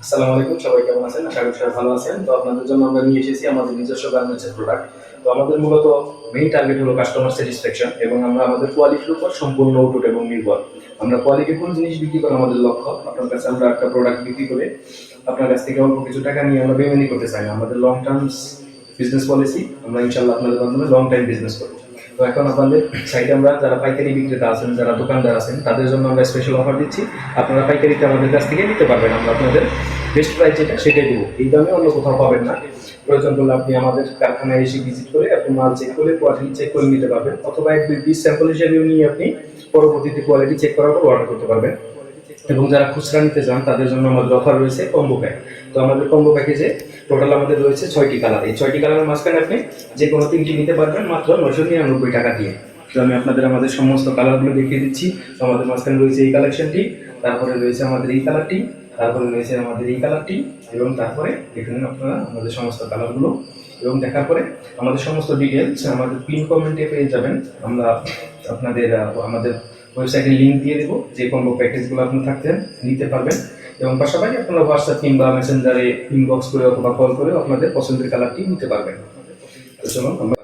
আসসালামু আলাইকুম, সবাই কেমন আছেন? আশা করি সবাই ভালো আছেন। তো আপনাদের জন্য আমরা নিয়ে এসেছি আমাদের নিজস্ব গার্মেন্টসের প্রোডাক্ট। তো আমাদের মূলত মেইন টার্গেট হলো কাস্টমার স্যাটিসফ্যাকশন এবং আমরা আমাদের কোয়ালিটির উপর সম্পূর্ণ অটুট এবং নির্ভর। আমরা কোয়ালিটিফুল জিনিস বিক্রি করা আমাদের লক্ষ্য। আপনার কাছে আমরা একটা প্রোডাক্ট বিক্রি করে আপনার কাছ থেকে অল্প কিছু টাকা নিয়ে আমরা বেমানি করতে চাই না। আমাদের লং টার্মস বিজনেস পলিসি, আমরা ইনশাআল্লাহ আপনাদের মাধ্যমে লং টাইম বিজনেস করব। তো এখন আপনাদের সাইডে আমরা যারা পাইকারি বিক্রেতা আছেন, যারা দোকানদার আছেন, তাদের জন্য আমরা স্পেশাল অফার দিচ্ছি। আপনারা পাইকারিতে আমাদের কাছ থেকে নিতে পারবেন। আমরা আপনাদের বেস্ট প্রাইস যেটা সেটাই দেবো, এই দামে অন্য কোথাও পাবেন না। প্রয়োজন করলে আপনি আমাদের কারখানায় এসে ভিজিট করে আপনি মাল চেক করে কোয়ালিটি চেক করে নিতে পারবেন, অথবা এক দুই পিস স্যাম্পল হিসেবেও নিয়ে আপনি পরবর্তীতে কোয়ালিটি চেক করার পর অর্ডার করতে পারবেন। এবং যারা খুচরা নিতে চান তাদের জন্য আমাদের অফার রয়েছে কম্বো প্যাক। তো আমাদের কম্বো প্যাকেজে টোটাল আমাদের রয়েছে 6টি কালার। এই 6টি কালারের মাঝখানে আপনি যে কোনো 3টি নিতে পারবেন মাত্র 999 টাকা দিয়ে। তো আমি আপনাদের আমাদের সমস্ত কালারগুলো দেখিয়ে দিচ্ছি। তো আমাদের মাঝখানে রয়েছে এই কালেকশনটি, তারপরে রয়েছে আমাদের এই কালারটি, তারপরে রয়েছে আমাদের এই কালারটি, এবং তারপরে এখানে আপনারা আমাদের সমস্ত কালারগুলো এবং দেখার পরে আমাদের সমস্ত ডিটেলস আমাদের পিন কমেন্টে পেয়ে যাবেন। আমরা আপনাদের আমাদের ওয়েবসাইটে লিঙ্ক দিয়ে দেবো, যে কম্বো প্যাকেজগুলো আপনি থাকতেন নিতে পারবেন। এবং পাশাপাশি আপনারা হোয়াটসঅ্যাপ কিংবা মেসেঞ্জারে ইনবক্স করে অথবা কল করে আপনাদের পছন্দের কালারটি নিতে পারবেন। তো চলুন আমরা